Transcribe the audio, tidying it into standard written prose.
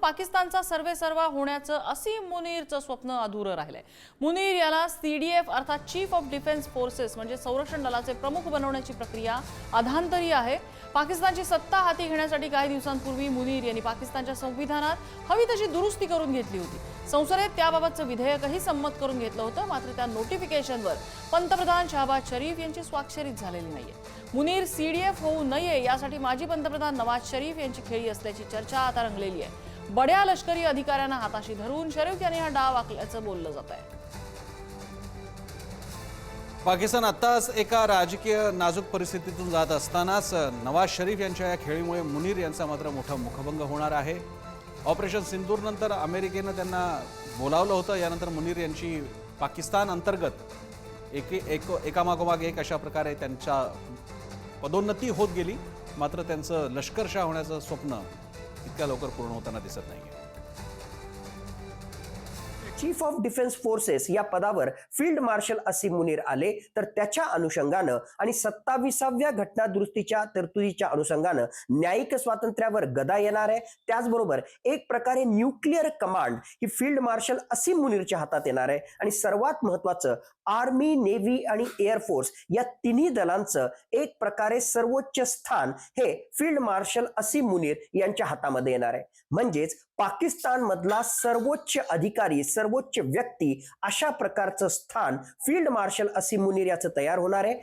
पाकिस्तानचा सर्वेसर्वा होण्याचं असीम मुनीरचं स्वप्न अधुरं राहिलंय। मुनीर याला सीडीएफ अर्थात चीफ ऑफ डिफेन्स फोर्सेस म्हणजे संरक्षण दलाचे प्रमुख बनवण्याची प्रक्रिया अधांतरी आहे। पाकिस्तानची सत्ता हाती घेण्यासाठी काही दिवसांपूर्वी मुनीर यांनी पाकिस्तानच्या संविधानात हवी तशी दुरुस्ती करून घेतली होती। संसदेत त्याबाबतचं विधेयकही संमत करून घेतलं होतं, मात्र त्या नोटिफिकेशनवर पंतप्रधान शहबाज शरीफ यांची स्वाक्षरीच झालेली नाहीये। मुनीर सीडीएफ होऊ नये यासाठी माजी पंतप्रधान नवाज शरीफ यांची खेळी असल्याची चर्चा आता रंगलेली आहे। बड्या लष्करी अधिकाऱ्यांना हाताशी धरून शरीफ यांनी हा डाव आखल्याचं बोललं जात आहे। पाकिस्तान आत्ताच एका राजकीय नाजूक परिस्थितीतून जात असतानाच नवाज शरीफ यांच्या या खेळीमुळे मुनीर यांचा मात्र मोठा मुखभंग होणार आहे। ऑपरेशन सिंदूर नंतर अमेरिकेनं त्यांना बोलावलं होतं। यानंतर मुनीर यांची पाकिस्तान अंतर्गत एकामागोमाग एक अशा प्रकारे त्यांच्या पदोन्नती होत गेली, मात्र त्यांचं लष्करशाह होण्याचं स्वप्न इतक्या लवकर पूर्ण होताना दिसत नाही। चीफ ऑफ डिफेन्स फोर्सेस या पदावर फील्ड मार्शल असीम मुनीर आले तर त्याच्या अनुषंगानं आणि 27व्या घटना दुरुस्तीच्या तरतुदीच्या अनुषंगानं न्यायिक स्वातंत्र्यावर गदा येणार आहे। त्याचबरोबर एक प्रकारे न्यूक्लिअर कमांड ही फील्ड मार्शल असीम मुनीरच्या हातात येणार आहे आणि सर्वात महत्त्वाचं आर्मी, नेव्ही आणि एअरफोर्स या तिन्ही दलांचं एक प्रकारे सर्वोच्च स्थान हे फील्ड मार्शल असीम मुनीर यांच्या हातामध्ये येणार आहे। म्हणजेच पाकिस्तान मधला सर्वोच्च अधिकारी, सर्वोच्च व्यक्ती अशा प्रकारचं स्थान फील्ड मार्शल असीम मुनीर याचं तयार होणार आहे।